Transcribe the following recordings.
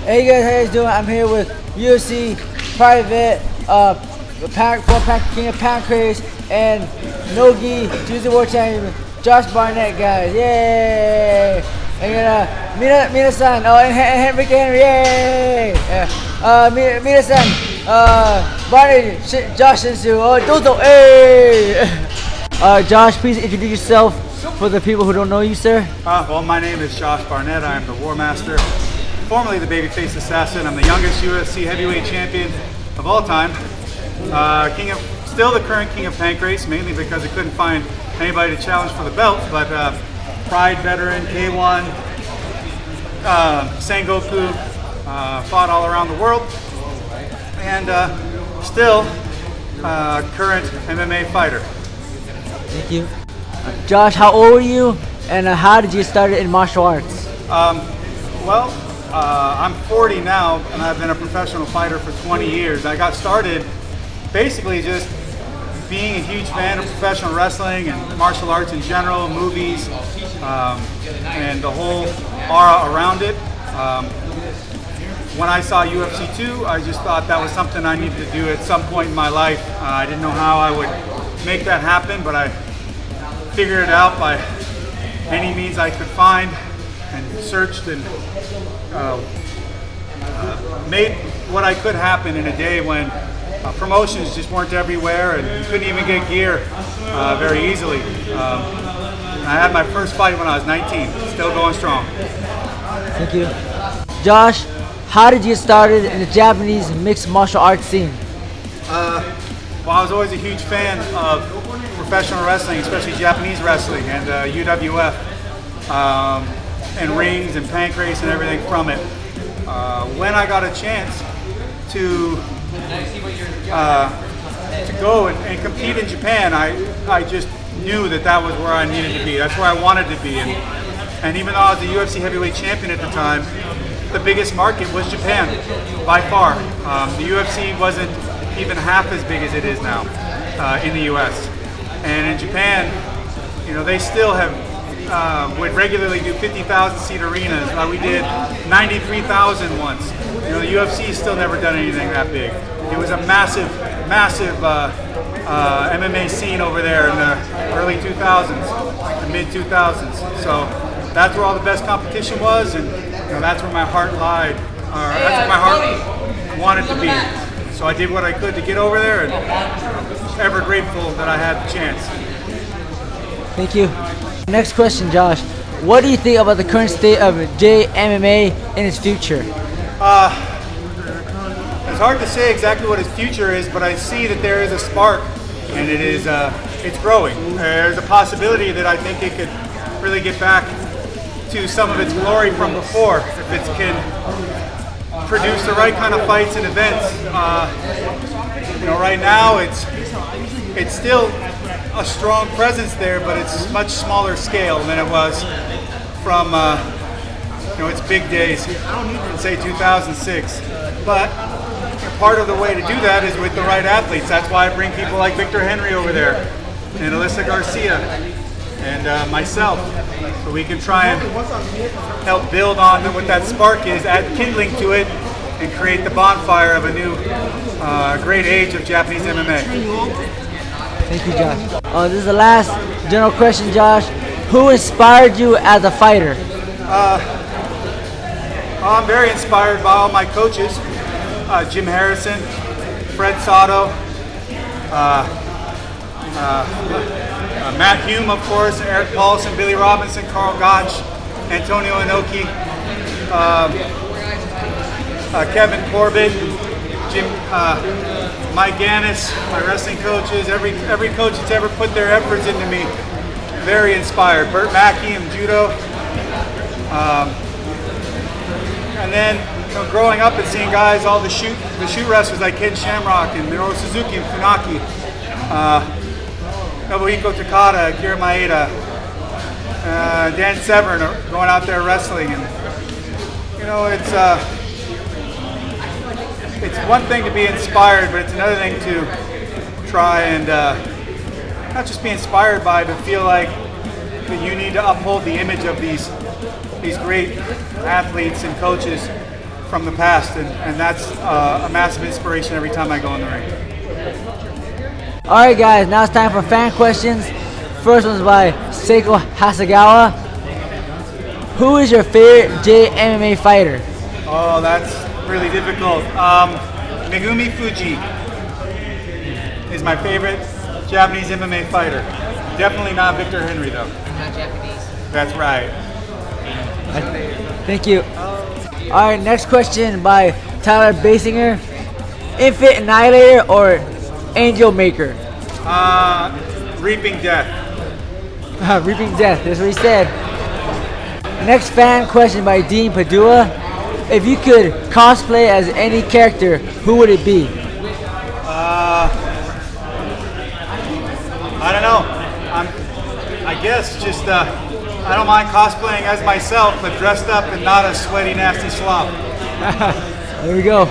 Hey guys, how you guys doing? I'm here with UFC Private, King of Pancrase, and Nogi, Tuesday World Champion, Josh Barnett, guys. Yay! And Mina-san, and Henry, yay! Mina-san, Barnett, Josh Shinsu, Dodo, hey! Josh, please introduce yourself for the people who don't know you, sir. Well, my name is Josh Barnett. I am the War Master, formerly the Babyface Assassin. I'm the youngest UFC heavyweight champion of all time. Still the current King of Pancrase, mainly because I couldn't find anybody to challenge for the belt. But Pride veteran, K1, Sengoku, fought all around the world, and still current MMA fighter. Thank you. Josh, how old are you, and how did you start in martial arts? I'm 40 now, and I've been a professional fighter for 20 years. I got started basically just being a huge fan of professional wrestling and martial arts in general, movies, and the whole aura around it. When I saw UFC 2, I just thought that was something I needed to do at some point in my life. I didn't know how I would make that happen, but I figured it out by any means I could find, and searched and made what I could happen in a day when promotions just weren't everywhere and you couldn't even get gear very easily. I had my first fight when I was 19, still going strong. Thank you. Josh, how did you get started in the Japanese mixed martial arts scene? Well, I was always a huge fan of professional wrestling, especially Japanese wrestling, and UWF, and rings and Pancrase and everything from it. When I got a chance to go and compete in Japan, I just knew that was where I needed to be. That's where I wanted to be. And even though I was the UFC heavyweight champion at the time, the biggest market was Japan, by far. The UFC wasn't even half as big as it is now in the US. And in Japan, they still would regularly do 50,000 seat arenas. We did 93,000 once. The UFC's still never done anything that big. It was a massive MMA scene over there in the early 2000s, the mid 2000s. So that's where all the best competition was, and that's where my heart lied. That's where my heart wanted to be. So I did what I could to get over there, and ever grateful that I had the chance. Thank you. Next question, Josh. What do you think about the current state of JMMA and its future? It's hard to say exactly what its future is, but I see that there is a spark, and it's growing. There's a possibility that I think it could really get back to some of its glory from before if it can produce the right kind of fights and events. Right now it's still a strong presence there, but it's much smaller scale than it was from its big days in say 2006. But part of the way to do that is with the right athletes. That's why I bring people like Victor Henry over there, and Alyssa Garcia, and myself, so we can try and help build on what that spark is, add kindling to it, and create the bonfire of a new great age of Japanese MMA. Thank you, Josh. This is the last general question, Josh. Who inspired you as a fighter? I'm very inspired by all my coaches. Jim Harrison, Fred Sato, Matt Hume, of course, Eric Paulson, Billy Robinson, Carl Gotch, Antonio Inoki, Kevin Corbett, Mike Gannis, my wrestling coaches, every coach that's ever put their efforts into me, very inspired. Burt Mackey in judo. And then growing up and seeing guys, all the shoot wrestlers like Ken Shamrock and Minoru Suzuki and Funaki, Nobuhiko Takada, Akira Maeda, Dan Severn are going out there wrestling, and it's one thing to be inspired, but it's another thing to try and not just be inspired by, but feel like that you need to uphold the image of these great athletes and coaches from the past, and that's a massive inspiration every time I go in the ring. All right, guys, now it's time for fan questions. First one's by Seiko Hasegawa. Who is your favorite JMMA fighter? Oh, that's really difficult. Megumi Fuji is my favorite Japanese MMA fighter. Definitely not Victor Henry, though. I'm not Japanese. That's right. Thank you. All right, next question by Tyler Basinger. Infant Annihilator or Angel Maker? Reaping Death. Reaping Death, that's what he said. Next fan question by Dean Padua. If you could cosplay as any character, who would it be? I don't know. I guess just I don't mind cosplaying as myself, but dressed up and not a sweaty, nasty slob. There we go.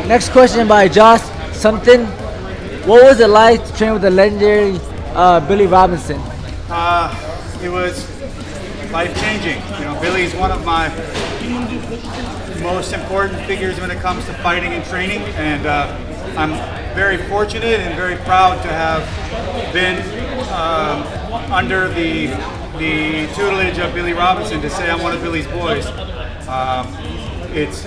Next question by Josh Something. What was it like to train with the legendary Billy Robinson? It was life-changing. You know, Billy's one of my most important figures when it comes to fighting and training, and I'm very fortunate and very proud to have been under the tutelage of Billy Robinson, to say I'm one of Billy's boys. It's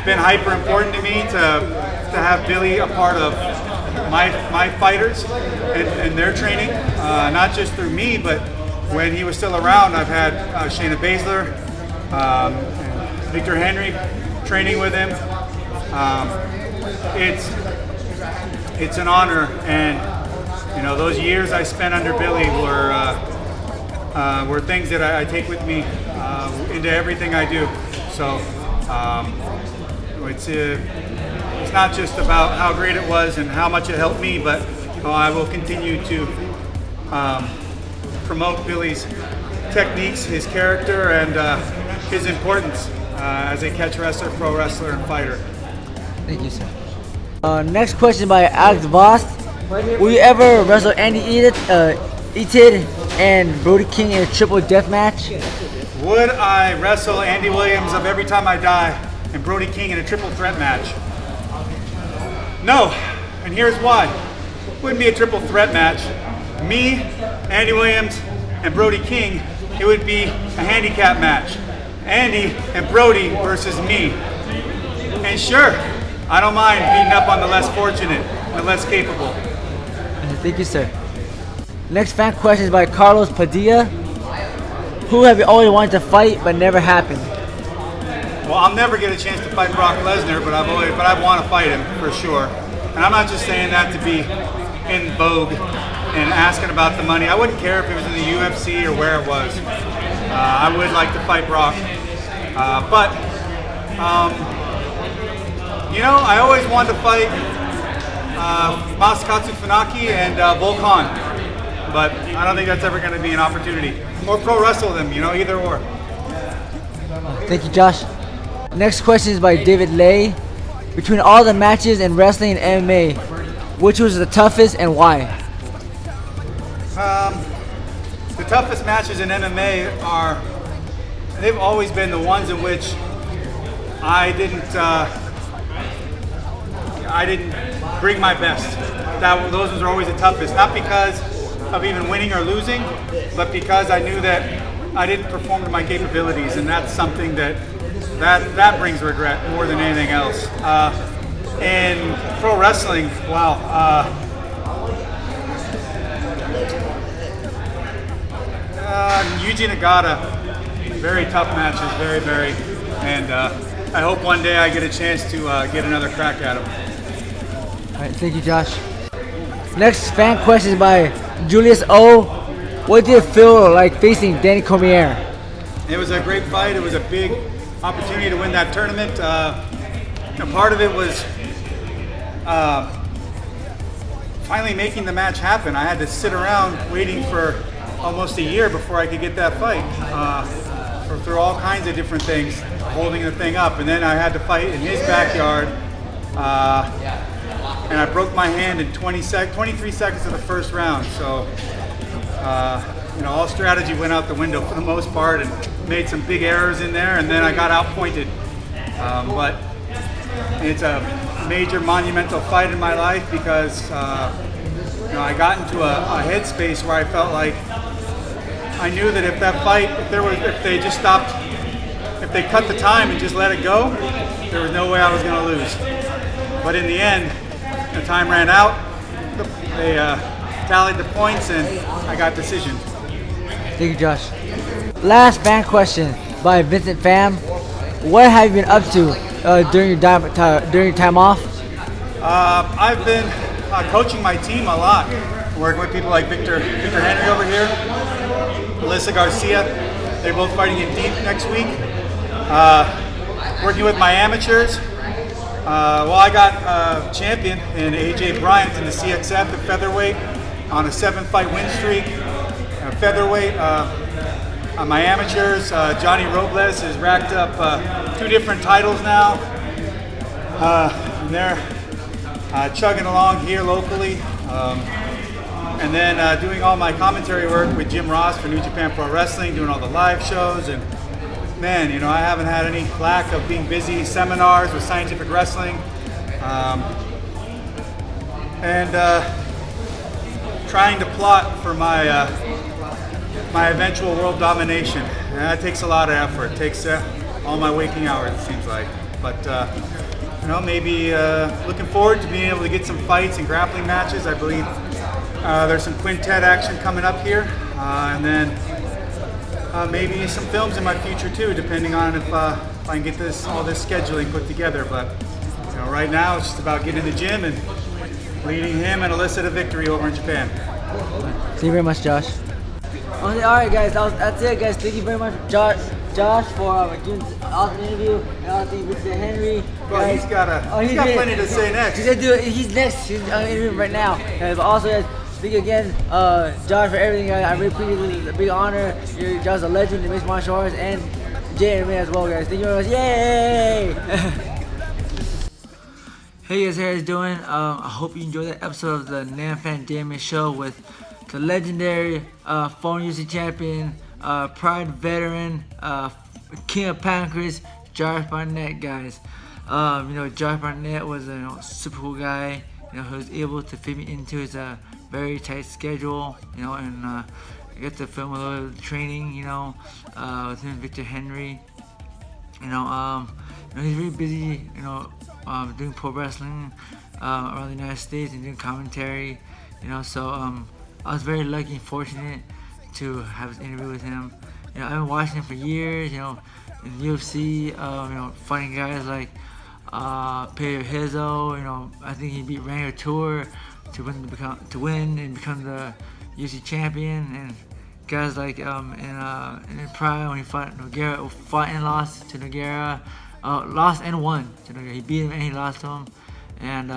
been hyper important to me to have Billy a part of my fighters and their training, not just through me, but when he was still around. I've had Shayna Baszler, Victor Henry training with him. It's an honor, and you know, those years I spent under Billy were things that I take with me into everything I do. So it's not just about how great it was and how much it helped me, but I will continue to promote Billy's techniques, his character, and his importance as a catch wrestler, pro wrestler, and fighter. Thank you, sir. Next question by Alex Voss. Will you ever wrestle Andy Etid and Brody King in a triple death match? Would I wrestle Andy Williams of Every Time I Die and Brody King in a triple threat match? No, and here's why. It wouldn't be a triple threat match. Me, Andy Williams, and Brody King, it would be a handicap match. Andy and Brody versus me. And sure, I don't mind beating up on the less fortunate, the less capable. Thank you, sir. Next fan question is by Carlos Padilla. Who have you always wanted to fight but never happened? Well, I'll never get a chance to fight Brock Lesnar, but I want to fight him for sure. And I'm not just saying that to be in vogue and asking about the money. I wouldn't care if it was in the UFC or where it was. I would like to fight Brock. You know, I always wanted to fight Masakatsu Funaki and Volkan, but I don't think that's ever going to be an opportunity. Or pro wrestle them, you know, either or. Thank you, Josh. Next question is by David Lay. Between all the matches in wrestling and MMA, which was the toughest and why? The toughest matches in MMA they've always been the ones in which I didn't bring my best. Those are always the toughest, not because of even winning or losing, but because I knew that I didn't perform to my capabilities, and that's something that brings regret more than anything else. In pro wrestling, wow. Yuji Nagata, very tough matches, very, and I hope one day I get a chance to get another crack at him. All right, thank you, Josh. Next fan question is by Julius O. What did it feel like facing Danny Cormier? It was a great fight. It was a big opportunity to win that tournament. Part of it was finally making the match happen. I had to sit around waiting for almost a year before I could get that fight. Through all kinds of different things, holding the thing up, and then I had to fight in his backyard. And I broke my hand in 23 seconds of the first round. So, all strategy went out the window for the most part, and made some big errors in there. And then I got outpointed But it's a major monumental fight in my life because I got into a headspace where I felt like I knew that if that fight, if they just stopped, if they cut the time and just let it go, there was no way I was going to lose. But in the end, the time ran out. They tallied the points, and I got decision. Thank you, Josh. Last fan question by Vincent Pham. What have you been up to during your time off? I've been coaching my team a lot. Working with people like Victor Henry over here, Melissa Garcia. They're both fighting in Deep next week. Working with my amateurs. I got champion in AJ Bryant in the CXF at featherweight on a 7-fight win streak. Featherweight, my amateurs, Johnny Robles has racked up 2 different titles now. And they're chugging along here locally. And then doing all my commentary work with Jim Ross for New Japan Pro Wrestling, doing all the live shows. And man, I haven't had any lack of being busy, seminars with scientific wrestling. And trying to plot for my my eventual world domination. And that takes a lot of effort. It takes all my waking hours, it seems like. But maybe looking forward to being able to get some fights and grappling matches. I believe there's some quintet action coming up here, and then maybe some films in my future too, depending on if I can get all this scheduling put together. But right now it's just about getting in the gym and leading him and Alyssa to victory over in Japan. Thank you very much, Josh. All right, guys, that's it, guys. Thank you very much, Josh, for doing this awesome interview. And I think Victor Henry. Well, he's got plenty to say next. He's next. He's interviewing right now. Guys, but also, guys, thank you again, Josh, for everything, guys. I really appreciate it. It's a big honor. Josh is a legend in mixed martial arts, and JMMA as well, guys. Thank you very much. Yay! Hey guys, how you guys doing? I hope you enjoyed that episode of the Nanfan JMMA show with the legendary former UFC champion, Pride veteran, King of Pancrase, Josh Barnett, guys. Josh Barnett was a super cool guy. Who was able to fit me into his very tight schedule. And I got to film a little training. With him and Victor Henry. He's really busy. Doing pro wrestling around the United States and doing commentary. So I was very lucky and fortunate to have this interview with him. I've been watching him for years. In UFC, fighting guys like Pedro Hizo. I think he beat Randy Couture to win and become the UFC champion. And guys like in Pride when he fought Nogueira, fought and lost to Nogueira. Lost and won to Nogueira. He beat him and he lost to him. And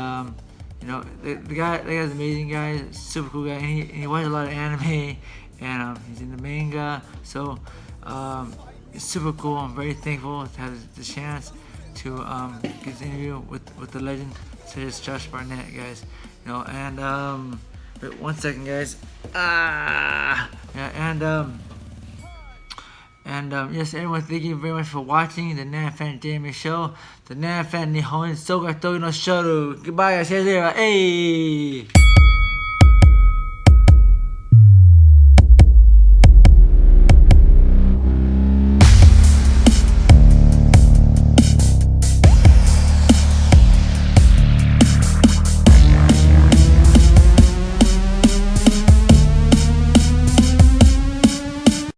the guy's amazing guy, super cool guy, and he watches a lot of anime, and he's in the manga, so it's super cool. I'm very thankful to have the chance to get this interview with the legend such as Josh Barnett, guys. Wait 1 second, guys. Yes, everyone, thank you very much for watching the Nanfan JMMA show. The Nanfan Nihon Soga Togi no Shoru. Goodbye, guys. See you later. Hey!